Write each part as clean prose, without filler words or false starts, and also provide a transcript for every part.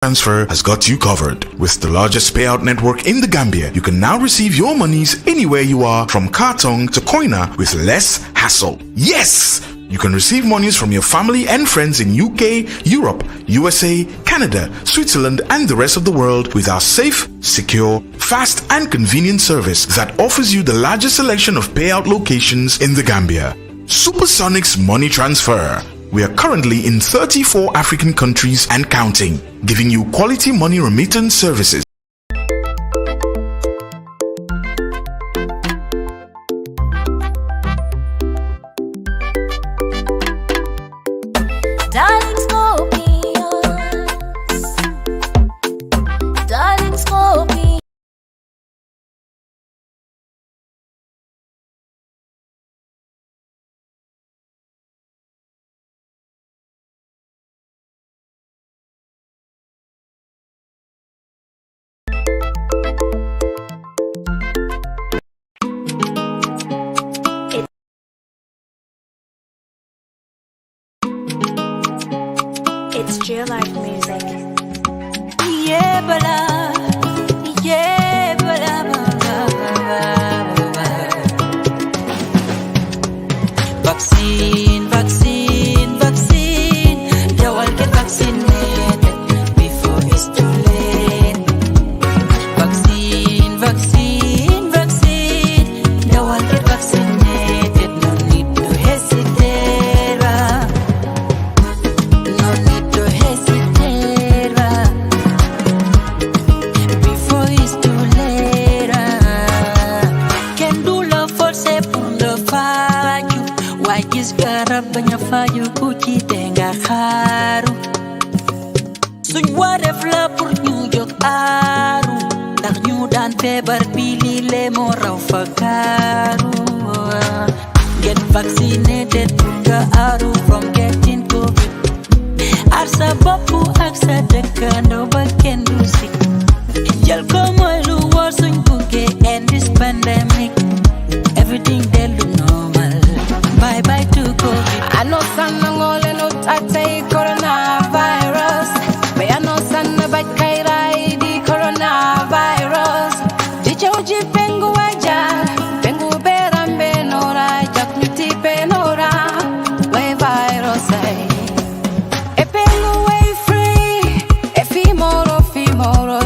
Transfer has got you covered. With the largest payout network in the Gambia, you can now receive your monies anywhere you are, from Kartong to Koina, with less hassle. Yes! You can receive monies from your family and friends in UK, Europe, USA, Canada, Switzerland and the rest of the world with our safe, secure, fast and convenient service that offers you the largest selection of payout locations in the Gambia. Supersonics Money Transfer. We are currently in 34 African countries and counting, giving you quality money remittance services. Darling Scorpions, darling Scorpions. It's Jill Life Music. Yeah, bala, yeah, bala, vaccine, vaccine, vaccine. They all get vaccinated before it's too late. Vaccine, vaccine, vaccine. They all get vaccinated. No need to hesitate. No need to hesitate before it's too late. Can do love for say pour le faju. Why is garab banya faju kuchi denga haru. Suñ waref la pour ñu jog aru. Ndax ñu daan feebar bi li le mo raw fa kaaru. Get vaccinated nga aru from getting COVID. Arsa bopu aksa dekando baken music. Jal como lu war suñ buge end this pandemic. Everything they look normal. Bye bye to COVID. I know some ngole no tatay coronavirus. But I know some bad kairai di coronavirus. Jichoji pengu waja, pengu berambe nora, jaknuti penora, we virus ay. E pengu way free, e fimoro,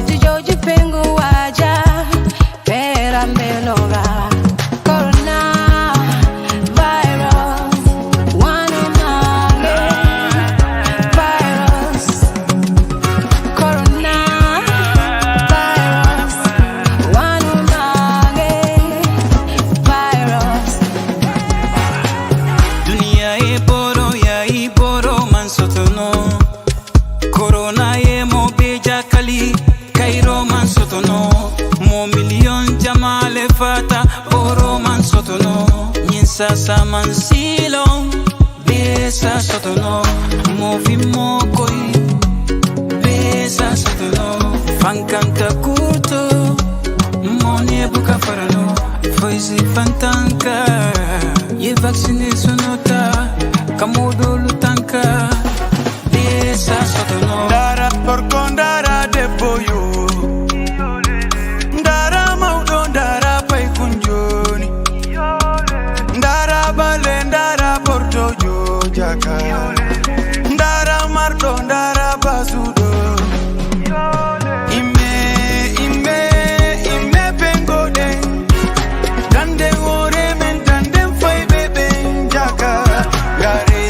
jichoji pengu waja, berambe nora. Sasa mansilong besa sotono movi mokoi besa sotono fankanta kurto moni buka farano foisi fantanka ye vaccine sonota kamodo lutanka besa sotono dara por condara de boyo dara maudo dara pai kunjoni Ndara porto yo jaka Ndara marto ndara basudo Ime pengode Dande ore men dande fai bebe jaka Gare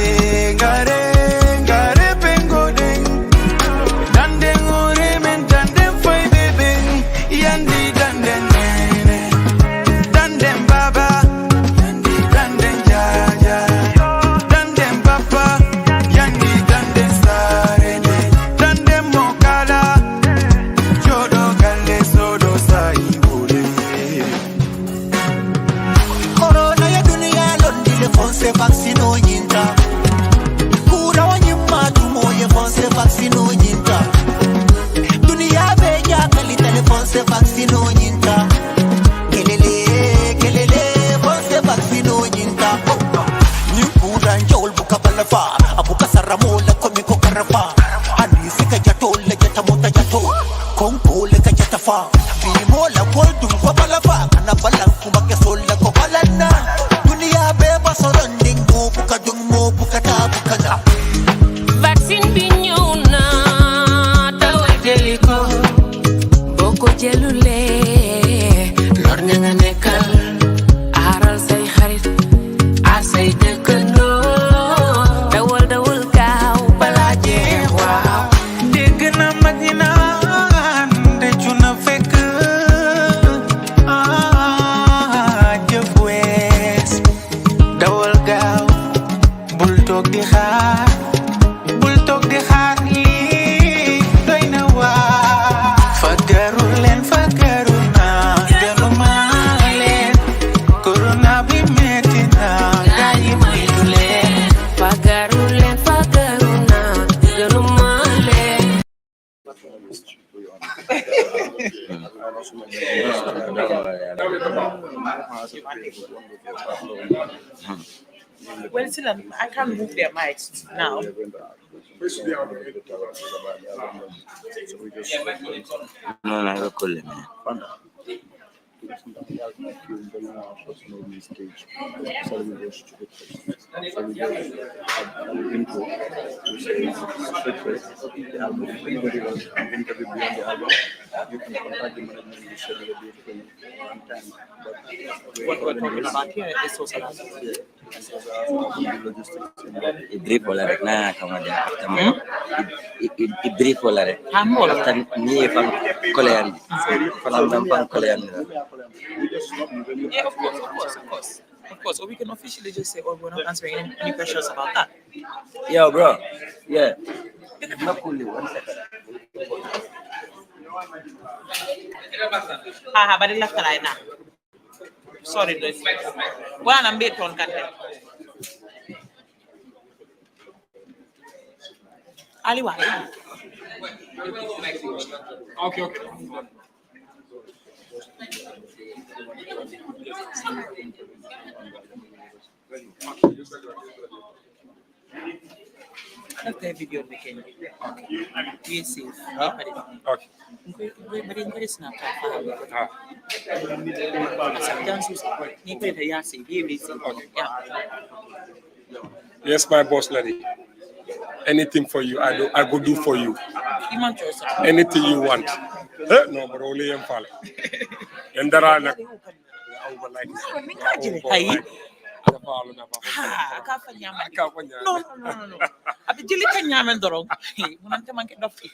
fa Bimo la koldu kwa balafa Kana balang kumake sola ko balana Dunia beba soranding mo Buka dung mo buka ta buka na Vaccine binyuna tawa jeliko boko jelule lor nga nekkal aral say xarit asay dekkano dawal gaaw bala jeex waaw dégg na mag ñi naan decu na fekk jëf wees dawal gaaw bul toog di xaar lii doy na waar fagaru leen fagaru na deluma leen corona bi metti na gaa yi moytu leen fagaru na deluma leen Well, still, I can't move their mics now. No, no, no, cool, man. What we're talking about here is Sosolaso. Brief wala rek na kama dia after brief wala rek after ni fam kolean falam dam fam kolean Yeah, of course. Or we can officially just say, oh, we're not answering any questions about that. yo bro yeah not cool 1 second But it left right now. Sorry, guys. Well, I'm bit on content. Aliwa. Okay. After video making, we see. Okay. But in very snap. Yes, my boss lady. Anything for you, I go do for you. Anything you want. No, but only in Fale. And there are like No. Abi jili ka nyamen dorong. Munante manke dofi.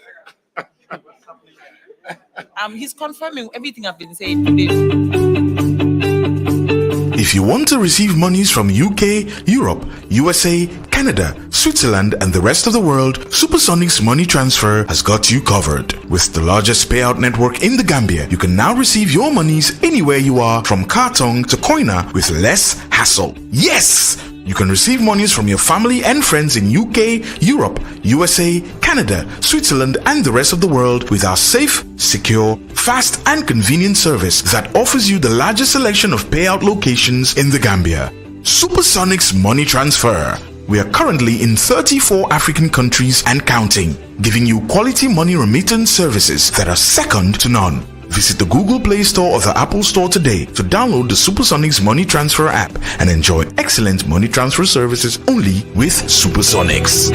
He's confirming everything I've been saying today. If you want to receive monies from UK, Europe, USA, Canada, Switzerland, and the rest of the world, Supersonics Money Transfer has got you covered. With the largest payout network in the Gambia, you can now receive your monies anywhere you are, from Kartong to Koina, with less hassle. Yes! You can receive monies from your family and friends in UK, Europe, USA, Canada, Switzerland, and the rest of the world with our safe, secure, fast, and convenient service that offers you the largest selection of payout locations in the Gambia. Supersonics Money Transfer. We are currently in 34 African countries and counting, giving you quality money remittance services that are second to none. Visit the Google Play Store or the Apple Store today to download the Supersonics Money Transfer app and enjoy excellent money transfer services only with Supersonics.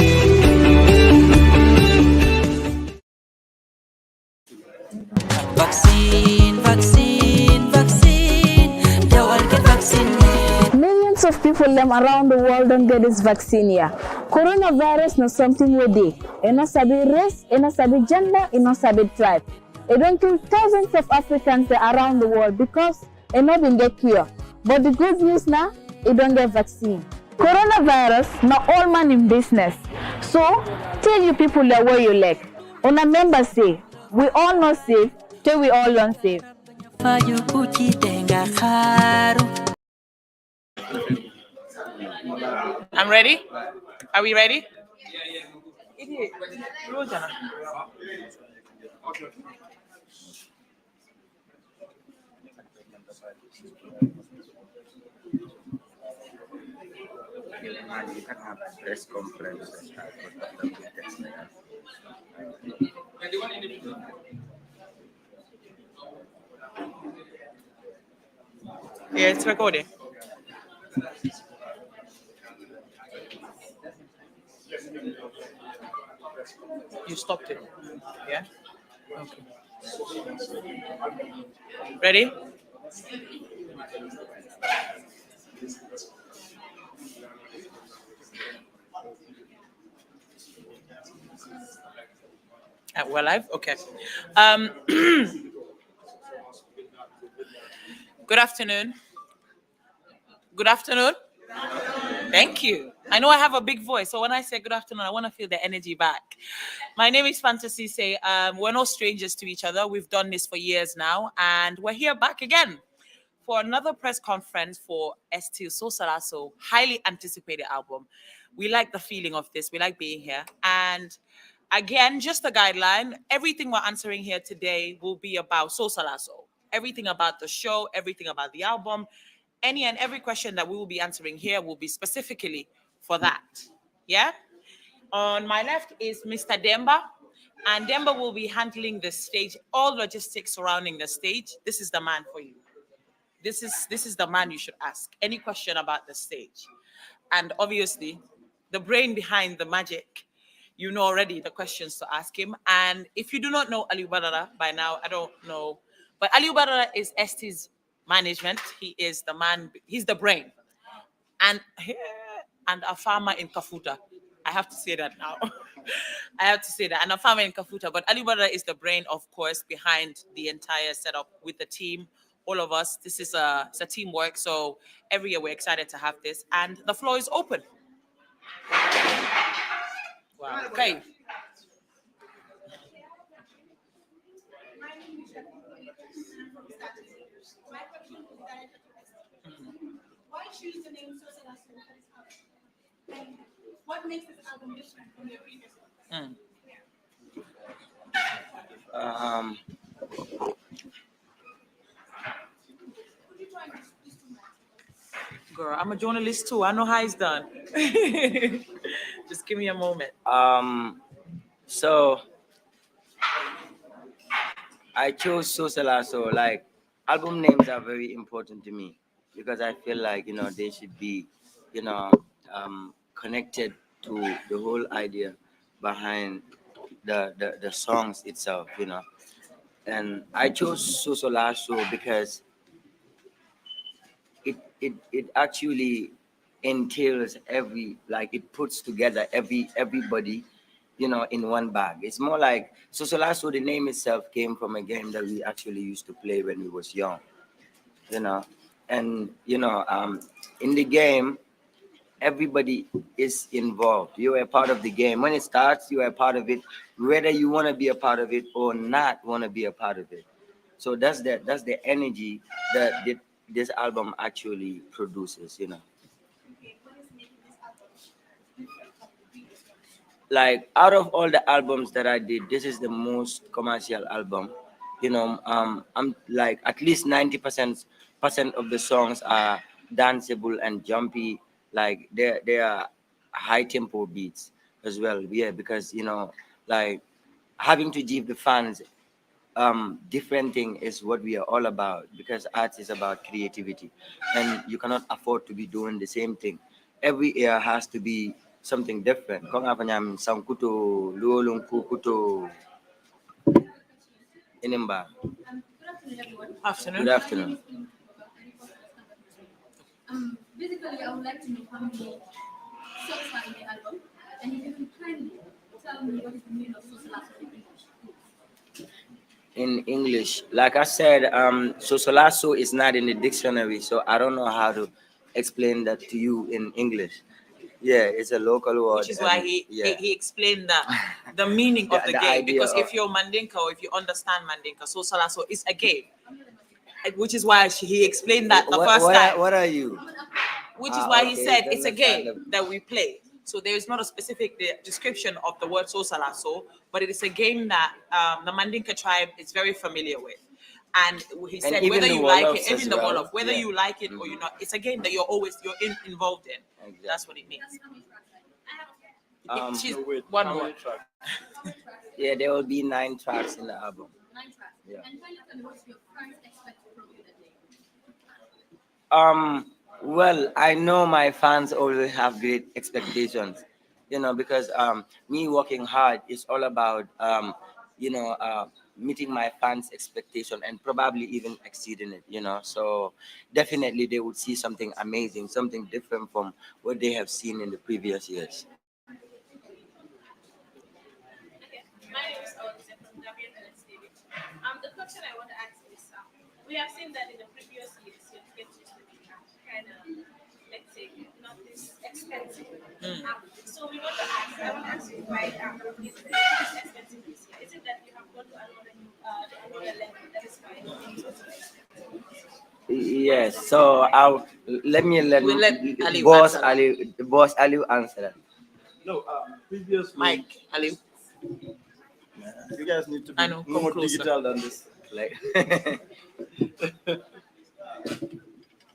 Millions of people around the world don't get this vaccine here. Coronavirus not something we do. It not sabi race, it not sabi gender, it not sabi tribe. It don't kill thousands of Africans around the world because it not been get cure. But the good news now, it don't get vaccine. Coronavirus not all man in business. So tell you people that where you like. On a member say, we all not safe till we all unsafe. I'm ready. Are we ready? You can have press conference. Yeah, it's recording. You stopped it. Yeah? Okay. Ready? We're live? Okay. Um, good afternoon. Good afternoon. Thank you. I know I have a big voice, so when I say good afternoon, I want to feel the energy back. My name is Fantasy Say. We're no strangers to each other. We've done this for years now, and we're here back again for another press conference for Sosolaso, highly anticipated album. We like the feeling of this. We like being here. And again, just a guideline. Everything we're answering here today will be about Sosolaso. Everything about the show, everything about the album, any and every question that we will be answering here will be specifically for that. Yeah? On my left is Mr. Demba, and Demba will be handling the stage, all logistics surrounding the stage. This is the man for you. This is the man you should ask any question about the stage. And obviously, the brain behind the magic, you know already the questions to ask him. And if you do not know Ali Barara by now, I don't know. But Ali Barara is ST's management. He is the man, he's the brain. And a farmer in Kafuta. I have to say that now. I have to say that. And a farmer in Kafuta. But Ali Barara is the brain, of course, behind the entire setup with the team. All of us. This is it's a teamwork. So every year we're excited to have this. And the floor is open. Wow. Okay. Why choose the name Sosolaso for this album? And what makes this album different from your previous ones? Girl, I'm a journalist too. I know how it's done. Just give me a moment. So I chose Sosolaso. Like, album names are very important to me because I feel like, they should be, connected to the whole idea behind the songs itself, And I chose Sosolaso because it actually entails it puts together everybody, in one bag. It's more like Sosolaso, the name itself came from a game that we actually used to play when we was young, and in the game, everybody is involved. You are a part of the game. When it starts, you are a part of it, whether you want to be a part of it or not want to be a part of it. So that's the energy that this album actually produces, Like, out of all the albums that I did, this is the most commercial album. I'm like at least 90% of the songs are danceable and jumpy. Like they are high tempo beats as well. Yeah, because like having to give the fans different thing is what we are all about, because art is about creativity, and you cannot afford to be doing the same thing. Every year has to be something different. Kung apa nyam sangkuto luolong kukuto inimba. Afternoon. Good afternoon. Basically, I would like to know how many songs are in the album, and if you can kindly tell me what is the meaning of Sosolaso in English. In English, like I said, Sosolaso is not in the dictionary, so I don't know how to explain that to you in English. Yeah, it's a local word. Which is why he explained the meaning of the game. Because if you're Mandinka or if you understand Mandinka, Sosolaso is a game. Which is why he explained that the first time. What are you? Which is why he said it's a game that we play. So there is not a specific description of the word Sosolaso, but it is a game that the Mandinka tribe is very familiar with. And he said whether you like it, even the Wolof, whether you like it or you're not, it's a game that you're involved in. Exactly. That's what it means. One more. Yeah, there will be 9 tracks in the album. 9 tracks. Yeah. And can you tell me what's your current expected from the day? Well, I know my fans always have great expectations, because me working hard is all about meeting my fans' expectation and probably even exceeding it. So definitely they would see something amazing, something different from what they have seen in the previous years. My name is Olsen from WNLSTV. The question I want to ask is, we have seen that in the previous years, your tickets used to be kind of, let's say, not this expensive. So we want to ask, I want to ask you why is it expensive this year? Is it that you have gone to another level? That is why it's also expensive. Yes. So let We'll let Ali boss answer. Ali answer that. No, previously, Mike, Ali. you guys need to I be know, come more closer. digital than this. Like,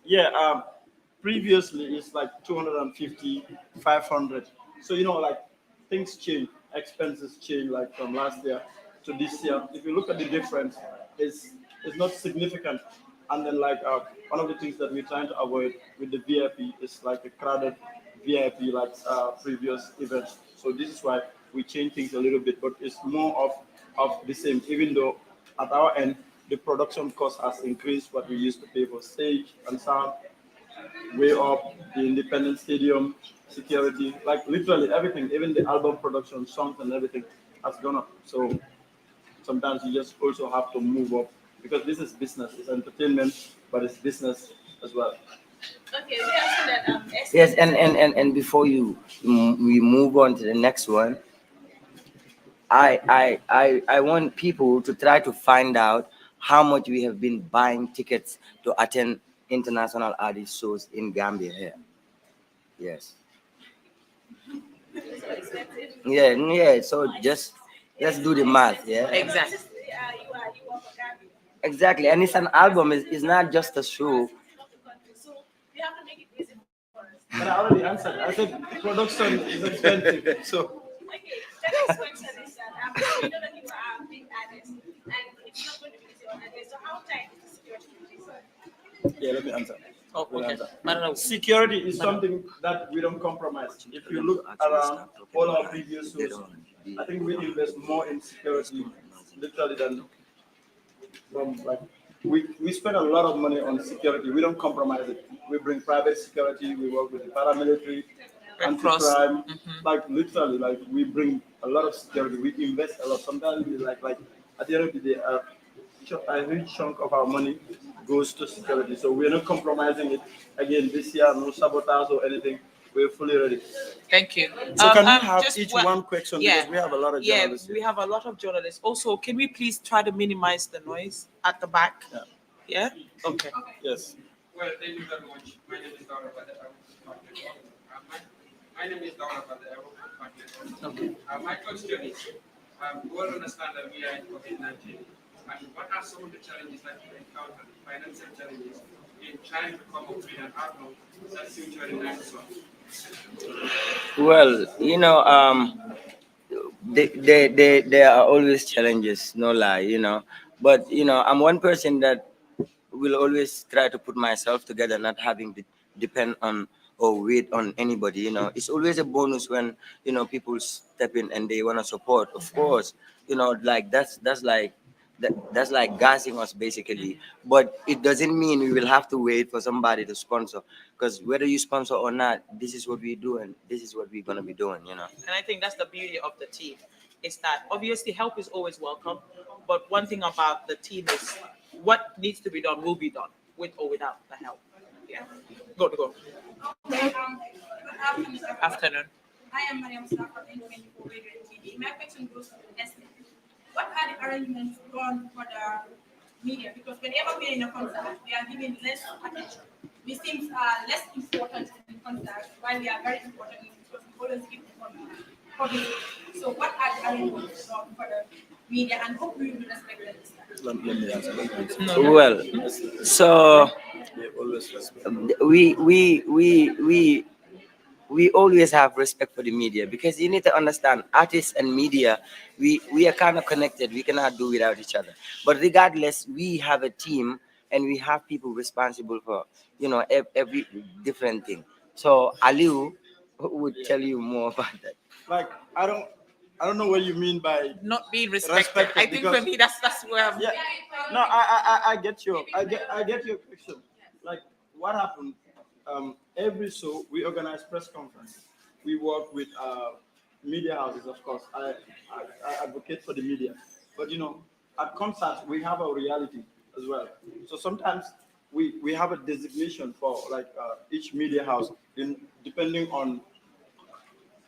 Yeah, previously it's like 250, 500. So, like things change, expenses change like from last year to this year. If you look at the difference, it's not significant. And then like one of the things that we're trying to avoid with the VIP is like a crowded VIP like previous events. So this is why we change things a little bit, but it's more of the same. Even though at our end the production cost has increased, what we used to pay for stage and sound way up, the independent stadium, security, like literally everything, even the album production, songs and everything has gone up. So sometimes you just also have to move up because this is business, it's entertainment, but it's business as well. Okay, we have seen that yes, and before we move on to the next one, I want people to try to find out how much we have been buying tickets to attend international artist shows in Gambia here. Yes. Yeah. So just let's do the math. Yeah. Exactly. Exactly. And it's an album. It's not just a show. So we have to make it easy for us. But I already answered. I said production is expensive. So Okay, the next question is that we know that you are a big artist and it's not going to be easy on that day. So how tight is the security police? yeah, let me answer. Oh, Let me okay. answer. I don't know. Security is something that we don't compromise. If you look around all our previous shows, I think we invest more in security literally than from like we spend a lot of money on security. We don't compromise it. We bring private security. We work with the paramilitary, anti-crime. Like literally, like we bring a lot of security. We invest a lot. Sometimes we like at the end of the day, a huge chunk of our money goes to security. So we're not compromising it. Again, this year, no sabotage or anything. We're fully ready. Thank you. So can we have just each one- one question Yeah. because we have a lot of Yeah, journalists we here. have a lot of journalists. Also, can we please try to minimize the noise at the back? Yeah? Okay. Yes. Well, thank you very much. My name is Dara Bade. My name is Dara Bade. Okay. My question is, we all understand that we are in COVID-19. And what are some of the challenges that you encounter, financial challenges, in trying to come up with an album that's featuring nice songs? Well, there are always challenges, no lie. But I'm one person that will always try to put myself together, not having to depend on or wait on anybody. It's always a bonus when people step in and they want to support. Of course, like that's like gassing us basically. But it doesn't mean we will have to wait for somebody to sponsor, because whether you sponsor or not, this is what we do and this is what we're gonna be doing. And I think that's the beauty of the team, is that obviously help is always welcome, but one thing about the team is what needs to be done will be done, with or without the help. Yeah. Go. Okay, good Afternoon. I am Mariam Star from N24 Radio and TV. My question goes to Esther. What are the arrangements done for the media? Because whenever we are in a concert, we are giving less attention. We seem less important in the concert, while we are very important because we always give the public. So what are the arrangements done for the media and hope we will respect this? Let me answer. Well, so They always respect. we always have respect for the media, because you need to understand, artists and media, we are kind of connected. We cannot do without each other. But regardless, we have a team and we have people responsible for, every different thing. So Aliu would tell you more about that. Like I don't know what you mean by not being respected. I think for me that's where I'm. Yeah. No, I get I get your question. Like what happened? Every show we organize press conference. We work with media houses, of course. I advocate for the media, but at concerts we have a reality as well. So sometimes we have a designation for like each media house in depending on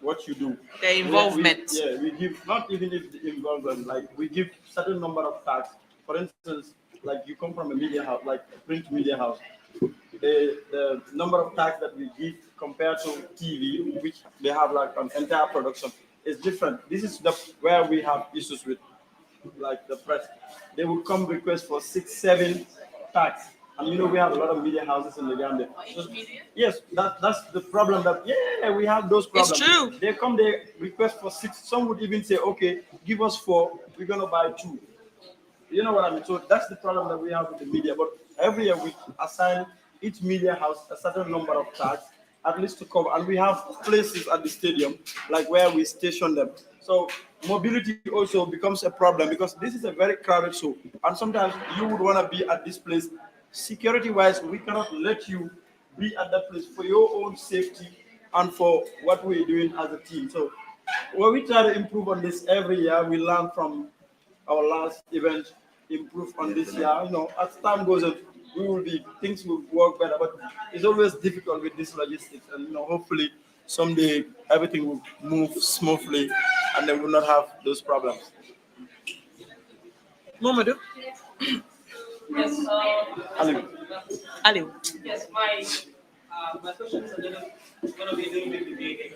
what you do. The involvement. We give not even if the involvement, like we give certain number of tags. For instance, like you come from a media house, like a print media house. The number of tags that we give compared to TV, which they have like an entire production, is different. This is where we have issues with like the press. They will come request for 6, 7 tags. And we have a lot of media houses in the Gambia. So, yes, that's the problem. We have those problems. It's true. They come, they request for 6. Some would even say, okay, give us 4. We're gonna buy 2. You know what I mean? So that's the problem that we have with the media. But every year we assign each media house a certain number of tags, at least to cover. And we have places at the stadium, like where we station them. So mobility also becomes a problem because this is a very crowded show. And sometimes you would want to be at this place. Security-wise, we cannot let you be at that place for your own safety and for what we're doing as a team. So when we try to improve on this every year, we learn from our last event, improve on this year. As time goes on, things will work better. But it's always difficult with this logistics, and hopefully someday everything will move smoothly, and they will not have those problems. Mamadou. Yes, Aliu. Yes, my question is going to be a little bit debating.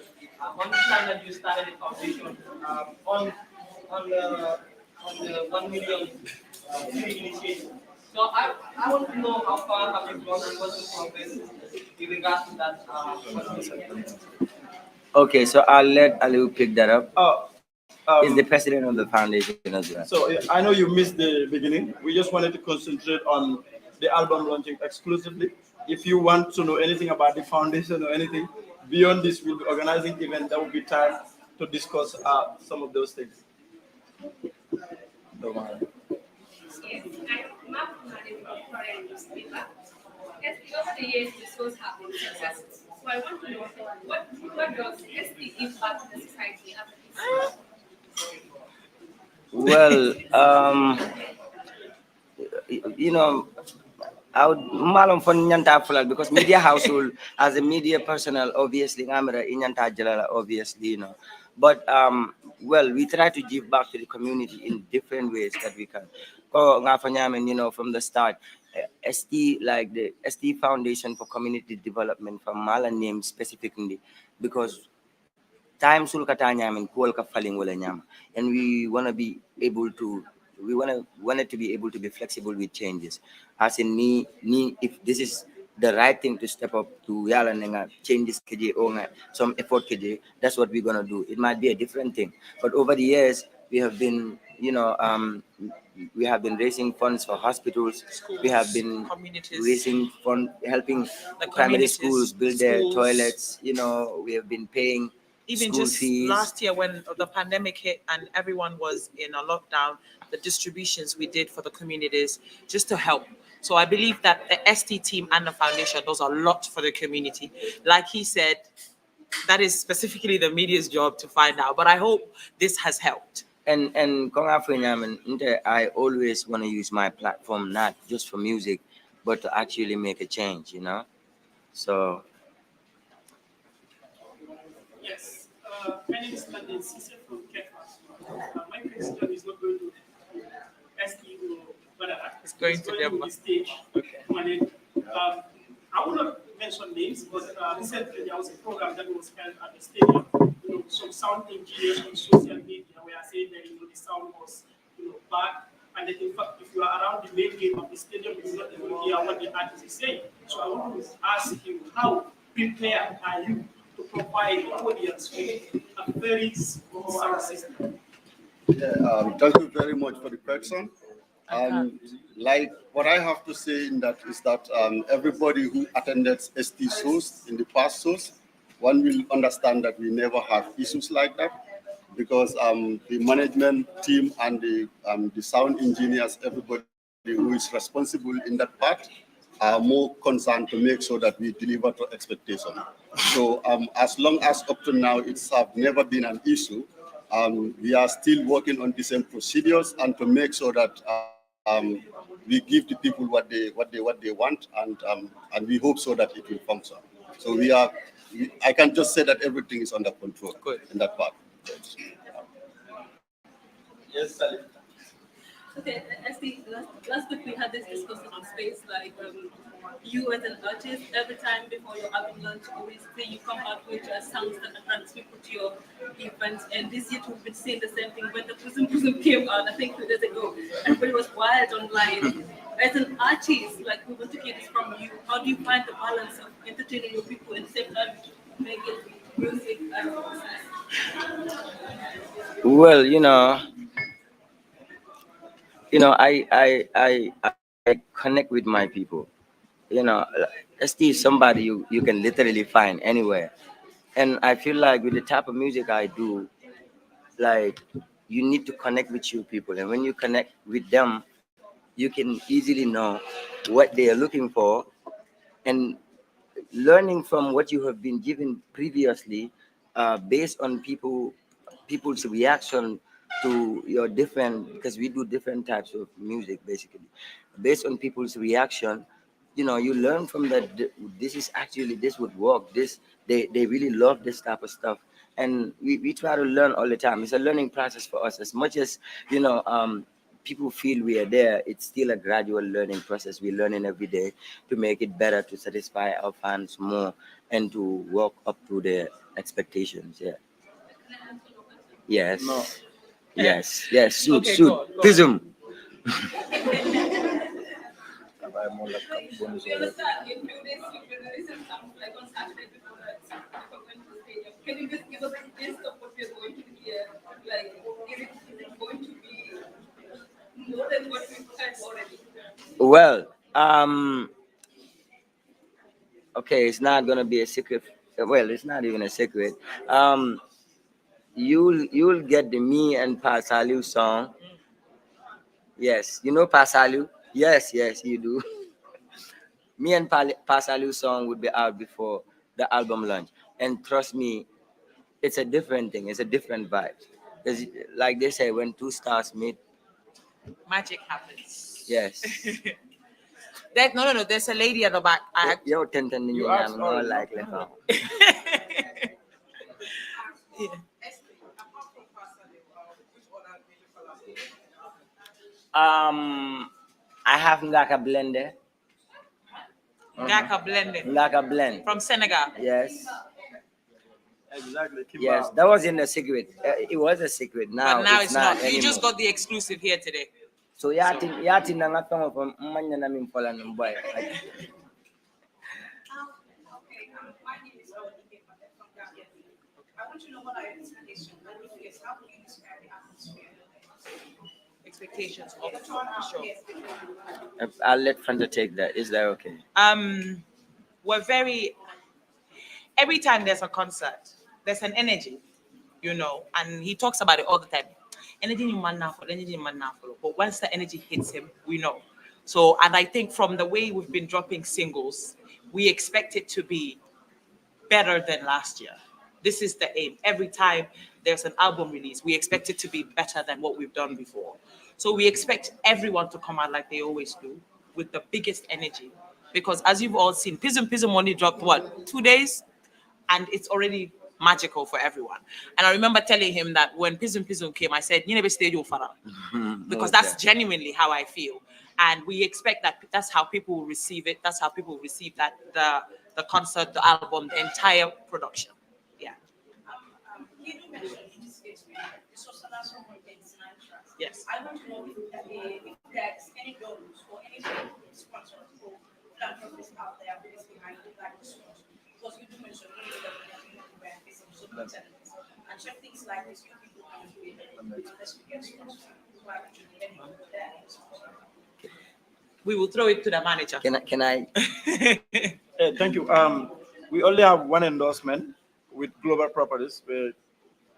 Understand that you started a foundation on the 1 million initiative. So I want to know how far have you gone and what's the progress with regards to that. Okay, so I'll let Aliu pick that up. He's the president of the foundation as well. So I know you missed the beginning. We just wanted to concentrate on the album launching exclusively. If you want to know anything about the foundation or anything beyond this, we'll be organizing event. There will be time to discuss some of those things. Yes, I'm not foreign newspaper. Yes, over the years, the shows have been successful. So I want to know what does SD impact the society after this? Well, I would malum for nyanta fulal because media household as a media personnel obviously ngamira inyanta jalala obviously but well we try to give back to the community in different ways that we can. Ko ngafanyamen from the start ST like the ST Foundation for Community Development from Mala name specifically because time sulkata nyamen kuol ka faling wala nyama and we want to be able to want it to be able to be flexible with changes as in me if this is the right thing to step up to yala nenga changes kj or some effort kj, that's what we're going to do. It might be a different thing, but over the years we have been we have been raising funds for hospitals, schools, we have been raising fund helping the primary schools build their toilets, we have been paying even school just fees. Last year when the pandemic hit and everyone was in a lockdown, the distributions we did for the communities just to help. So I believe that the ST team and the foundation does a lot for the community. Like he said, that is specifically the media's job to find out. But I hope this has helped. And I always want to use my platform not just for music, but to actually make a change, So. Yes, my name is Nadine Cisse from Kefa. My question is not going to STU, but it's going to the stage. Okay. I will not mention names, but recently there was a program that was held at the stadium. Some sound engineers on social media were saying that the sound was bad, and that in fact, if you are around the main gate of the stadium, you will not even hear what the artist is saying. So I want to ask you, how prepared are you to provide the audience with a very smooth sound system? Yeah, thank you very much for the question. Like what I have to say in that is that everybody who attended ST shows in the past shows, one will understand that we never have issues like that because the management team and the sound engineers, everybody who is responsible in that part, are more concerned to make sure that we deliver to expectation. So as long as up to now it's have never been an issue, we are still working on the same procedures and to make sure that we give the people what they want, and we hope so that it will function. So I can just say that everything is under control in that part. Yes, Salim. Okay, as the last week we had this discussion on space, like you as an artist, every time before your album launch, always say you come out with songs that attracts people to your events. And this year we've been seeing the same thing. When the Prism came out, I think 2 days ago, everybody was wild online. As an artist, like we want to hear this from you. How do you find the balance of entertaining your people and at the same time making music and Well, I connect with my people. ST is somebody you can literally find anywhere. And I feel like with the type of music I do, like you need to connect with your people. And when you connect with them, you can easily know what they are looking for. And learning from what you have been given previously, based on people's reaction to your different, because we do different types of music basically, based on people's reaction, you learn from that. This is actually, this would work, this, they really love this type of stuff. And we try to learn all the time. It's a learning process for us. As much as people feel we are there, it's still a gradual learning process. We're learning every day to make it better, to satisfy our fans more, and to work up to their expectations. Yeah. Yes. No. Yes. Yes. Shoot. Okay, Shoot. go on. Prism. we understand in 2 days you will release some like on Saturday before going to the stadium. Can you just give us a gist of what we're going to hear? Like, is it going to be more than what we've had already? Well, okay, it's not gonna be a secret. Well, it's not even a secret. You'll get the me and Pasalu song. Yes, you know Pasalu. Yes, you do. Me and Pasalu song would be out before the album launch, and trust me, it's a different thing. It's a different vibe. Because, like they say, when two stars meet, Magic happens. yes. No. There's a lady at the back. Yo, ten You asked more already. like I have Ngaka blender. Ngaka blending. Ngaka blend. From Senegal. Yes. Exactly. Yes, that was in a secret. It was a secret. Now, But now it's not. You anymore. just got the exclusive here today. So yati na nga tongo from manya na mimpola ng boy. My name is from Gambia. I want to know what are your expectations and if yes, how do you describe the atmosphere? Expectations of the show. I'll let Fanta take that. Is that okay? We're every time there's a concert, there's an energy, and he talks about it all the time. Energy in man now, energy in man now. But once the energy hits him, we know. So, and I think from the way we've been dropping singles, we expect it to be better than last year. This is the aim. Every time there's an album release, we expect it to be better than what we've done before. So we expect everyone to come out like they always do, with the biggest energy. Because as you've all seen, Pism only dropped 2 days? And it's already magical for everyone. And I remember telling him that when Pism came, I said, you never stayed your father. Because that's genuinely how I feel. And we expect that that's how people will receive it. That's how people will receive that, the concert, the album, the entire production. Yeah. You do mention in this case, the Sosolaso contains 9 tracks. Yes. I want to know if there's any donors or any sponsors or philanthropists out there who is behind like the songs. Because you do mention and check things like this, you people can do it unless we get sponsors. we will throw it to the manager. Can I? Thank you. We only have one endorsement with Global Properties. We're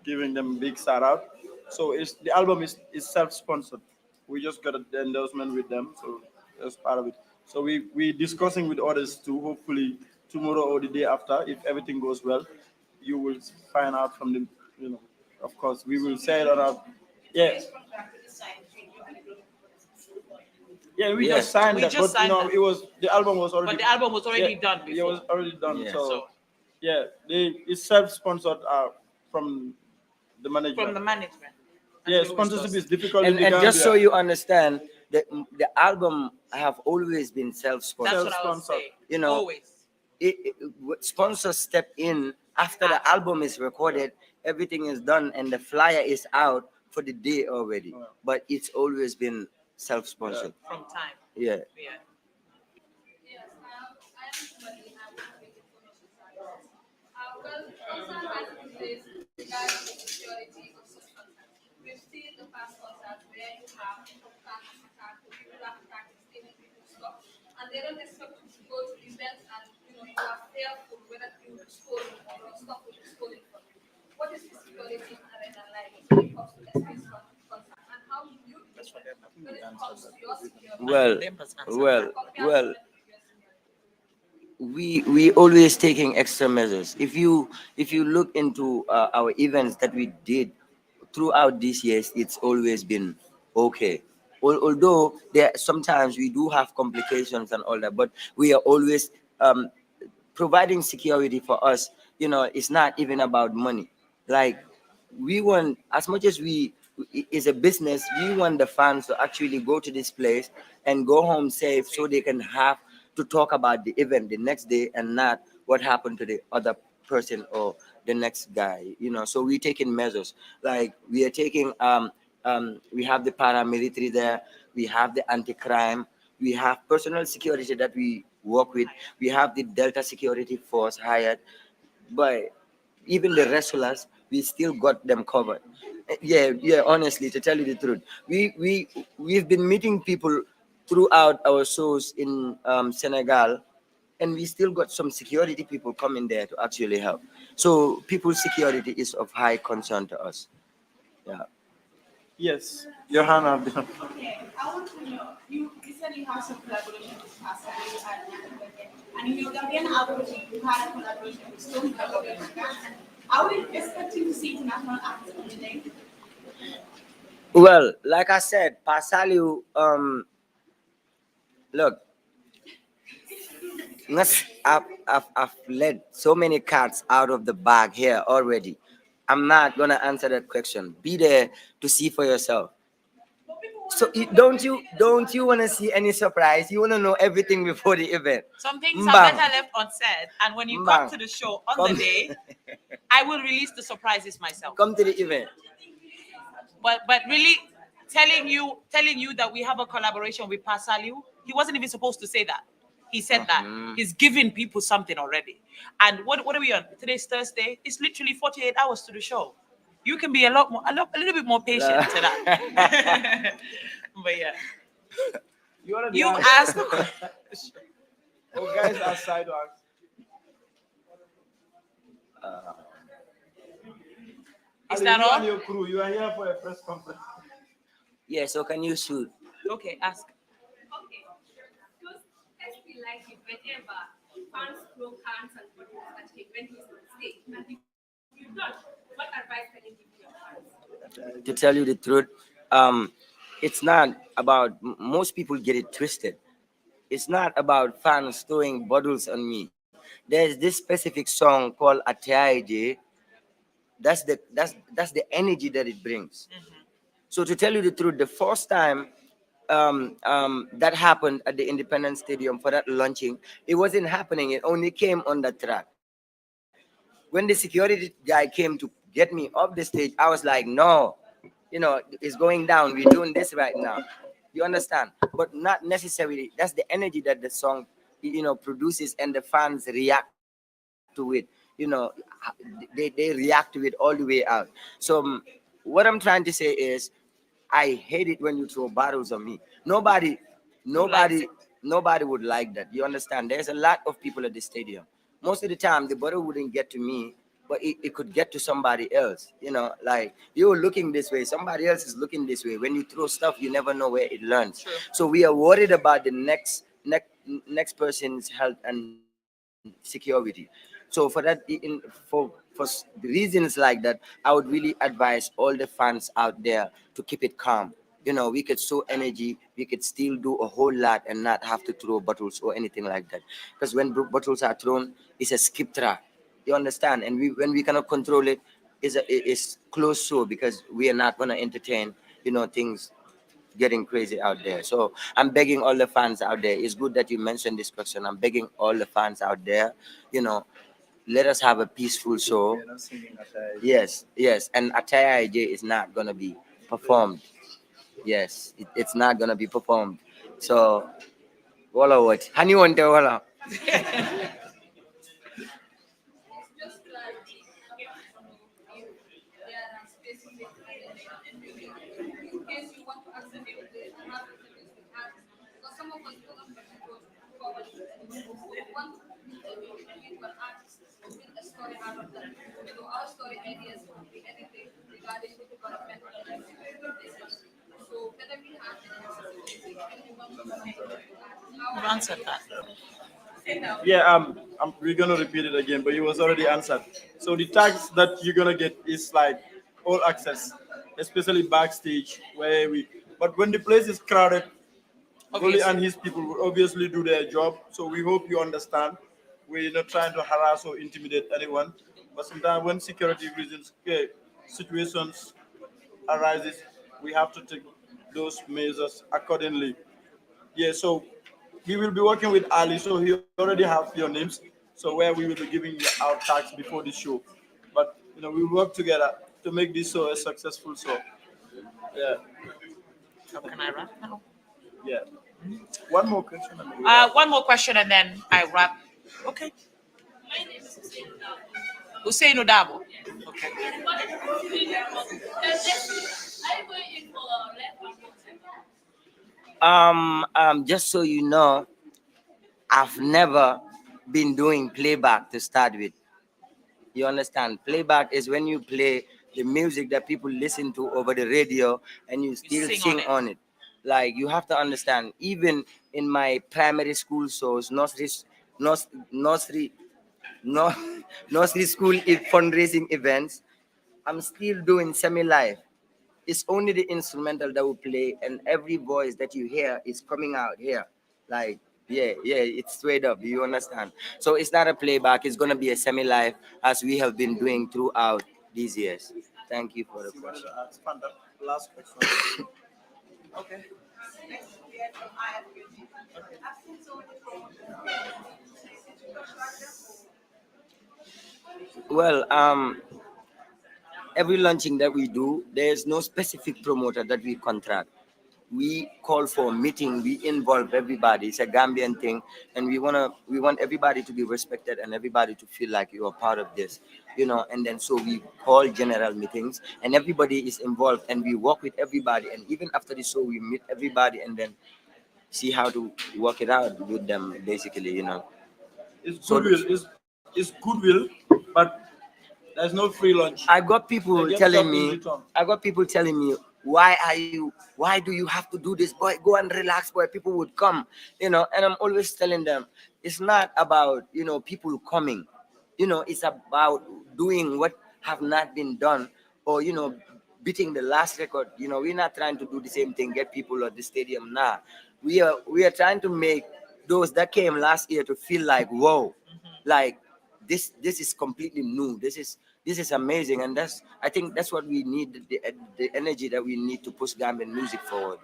giving them a big shout out. So the album is self-sponsored. We just got the endorsement with them, so that's part of it. So we discussing with others too. Hopefully tomorrow or the day after, if everything goes well, you will find out from them. Of course, we will say it on our. Yeah. Yeah, we just signed that, but it was the album was already. But the album was already done before. It was already done. Yeah. So, yeah, it's self-sponsored from the management. From the management. Yeah, sponsorship is difficult. And just so you understand, the album have always been self-sponsored. That's what I was saying. Always. Sponsors step in after the album is recorded, everything is done, and the flyer is out for the day already. But it's always been self-sponsored. From time. Yeah. We've seen the past concerts where you have people have practiced stuff, and they don't expect you to go to events and you are fearful whether you will be stolen or stuff will be stolen from you. What is the security in arena like when it comes to the space concert, and how do you when it comes to your security? Well. We always taking extra measures. If you look into our events that we did throughout these years, it's always been okay. Although there sometimes we do have complications and all that, but we are always providing security for us. It's not even about money. Like, we want, as much as it's a business, we want the fans to actually go to this place and go home safe, so they can have to talk about the event the next day and not what happened to the other person or the next guy. So we're taking measures. Like, we are taking we have the paramilitary there, we have the anti-crime, we have personal security that we work with, we have the Delta Security Force hired, but even the wrestlers, we still got them covered. Yeah, honestly, to tell you the truth, we've been meeting people throughout our shows in Senegal, and we still got some security people coming there to actually help. So people's security is of high concern to us. Yeah. Yes, Johanna. Okay, I want to know, you said you have some collaboration with Pastor and in your Gambian album, you had a collaboration with Stone Collaboration. Are we expecting to see international acts on the day? Well, like I said, Pasaliu, look, I've let so many cards out of the bag here already. I'm not gonna answer that question. Be there to see for yourself. So don't you want to see any surprise? You want to know everything before the event. Some things are better left unsaid, and when you come to the show on the day, I will release the surprises myself. Come to the event. But really telling you that we have a collaboration with Pasaliu, he wasn't even supposed to say that. He said that. He's giving people something already. And what are we on? Today's Thursday. It's literally 48 hours to the show. You can be a little bit more patient to that. But yeah. You asked the question. Oh, guys outside to ask. Is that all? Your crew, you are here for a press conference. Yeah, so can you shoot? Okay, ask. Okay. Because ST like it whenever fans throw cans and bottles at him when he's on stage. And if you don't, what advice can you give your fans? To tell you the truth, it's not about, most people get it twisted. It's not about fans throwing bottles on me. There's this specific song called Atiaije. That's the energy that it brings. So to tell you the truth, the first time that happened at the Independence Stadium for that launching, it wasn't happening. It only came on the track. When the security guy came to get me off the stage, I was like, no, it's going down. We're doing this right now. You understand? But not necessarily. That's the energy that the song, produces, and the fans react to it. They react to it all the way out. So what I'm trying to say is, I hate it when you throw bottles on me. Nobody Nobody would like that. You understand? There's a lot of people at the stadium. Most of the time, the bottle wouldn't get to me, but it could get to somebody else. Like you're looking this way, somebody else is looking this way. When you throw stuff, you never know where it lands. So we are worried about the next person's health and security. So for that, for reasons like that, I would really advise all the fans out there to keep it calm. We could show energy, we could still do a whole lot and not have to throw bottles or anything like that. Because when bottles are thrown, it's a skip track. You understand? And when we cannot control it, it's close so because we are not gonna entertain, things getting crazy out there. So I'm begging all the fans out there. It's good that you mentioned this question. I'm begging all the fans out there, you know, let us have a peaceful show. Yes, yes. And Ataya IJ is not gonna be performed. Yes, it's not gonna be performed. So wala what? Hani wante wala. You've answered that. Yeah, we're gonna repeat it again, but it was already answered. So the tags that you're gonna get is like all access, especially backstage where we. But when the place is crowded, Goli and his people will obviously do their job. So we hope you understand. We're not trying to harass or intimidate anyone, but sometimes when security reasons, situations arises, we have to take those measures accordingly. Yeah, so we will be working with Ali, so he already have your names. So where we will be giving you our tags before the show, but we will work together to make this show a successful show. Yeah. So can I wrap now? Yeah. One more question. One more question and then I wrap. Okay. Hussein Odabo. Okay. Just so you know, I've never been doing playback to start with. You understand? Playback is when you play the music that people listen to over the radio and you still sing on it. Like you have to understand, even in my primary school shows, nursery, no, nursery school fundraising events, I'm still doing semi-live. It's only the instrumental that will play, and every voice that you hear is coming out here. Like, yeah, it's straight up. You understand? So it's not a playback. It's gonna be a semi-live, as we have been doing throughout these years. Thank you for the question. Last question. Okay. Well, every launching that we do, there's no specific promoter that we contract. We call for a meeting, we involve everybody. It's a Gambian thing, and we want everybody to be respected and everybody to feel like you are part of this, and then so we call general meetings and everybody is involved and we work with everybody, and even after the show we meet everybody and then see how to work it out with them basically. It's goodwill. It's goodwill, but there's no free lunch. I got people telling me, why do you have to do this, boy? Go and relax, boy. People would come, and I'm always telling them, it's not about, people coming, it's about doing what have not been done, or, beating the last record. We're not trying to do the same thing, get people at the stadium. Nah, we are trying to make those that came last year to feel like, whoa, like this is completely new. This is amazing, and I think that's what we need, the energy that we need to push Gambian music forward.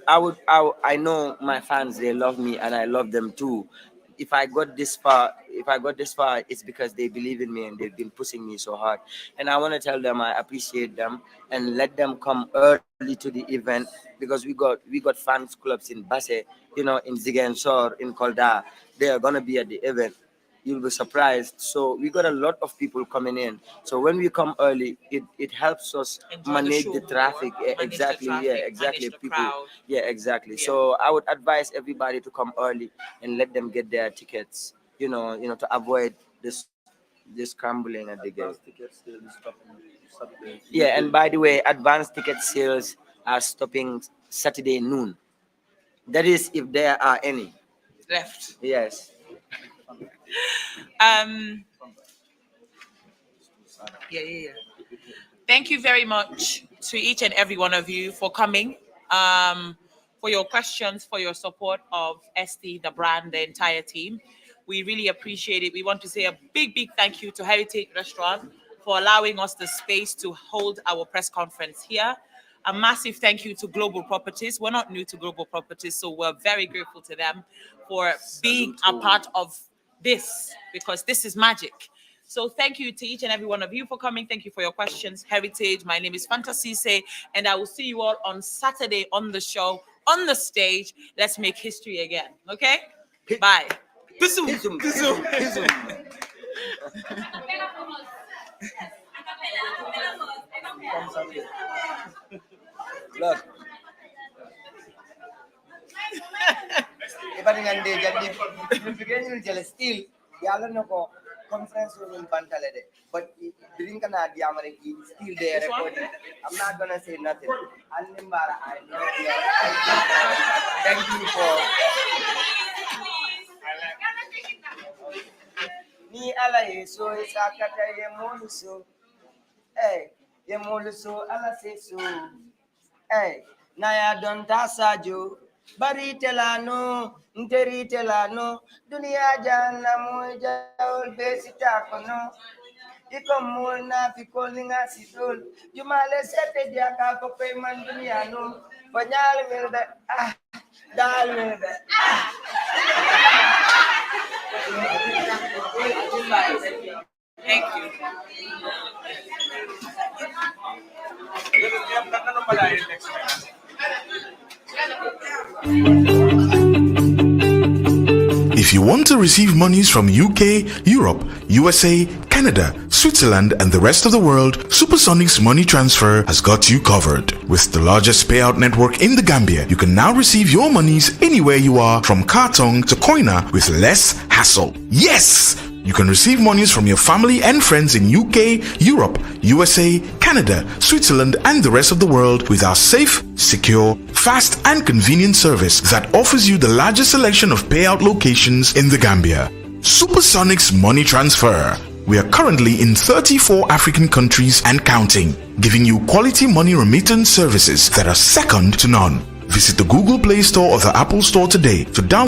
I know my fans, they love me and I love them too. If I got this far, it's because they believe in me and they've been pushing me so hard. And I want to tell them I appreciate them and let them come early to the event, because we got fans clubs in Basse, in Ziguinchor, in Kolda. They are gonna be at the event. you'll be surprised. So we got a lot of people coming in. So when we come early, it helps us manage the traffic. Exactly. People. Yeah, exactly. Yeah. So I would advise everybody to come early and let them get their tickets. To avoid this scrambling at the gate. Yeah, and by the way, advanced ticket sales are stopping Saturday noon. That is, if there are any left. Yes. Yeah. Thank you very much to each and every one of you for coming, for your questions, for your support of ST, the brand, the entire team. We really appreciate it. We want to say a big, big thank you to Heritage Restaurant for allowing us the space to hold our press conference here. A massive thank you to Global Properties. We're not new to Global Properties, so we're very grateful to them for being a part of this, because this is magic. So thank you to each and every one of you for coming. Thank you for your questions. Heritage, my name is Fantasise, and I will see you all on Saturday on the show, on the stage. Let's make history again, okay? Bye. Look. Iba dengan dia jadi fikirnya jadi still jalan noko conference room in Bantalede, but during kana dia mereka still there recording. I'm not gonna say nothing. Animbara, I know you. Thank you for. Ni ala Yesu sakata yemoluso. Yemoluso ala sesu. Naya don tasajo. Baritelano, interitelano, dunia jana moja ol besita kono. Iko mulna pikolinga sidul. Jumale sete jaka ko payman dunia no. Banyal milda dal milda Thank you. If you want to receive monies from UK, Europe, USA, Canada, Switzerland, and the rest of the world, Supersonics Money Transfer has got you covered. With the largest payout network in the Gambia, you can now receive your monies anywhere you are, from Kartong to Koina, with less hassle. Yes! You can receive monies from your family and friends in UK, Europe, USA, Canada, Switzerland, and the rest of the world with our safe, secure, fast, and convenient service that offers you the largest selection of payout locations in the Gambia. Supersonics Money Transfer. We are currently in 34 African countries and counting, giving you quality money remittance services that are second to none. Visit the Google Play Store or the Apple Store today to download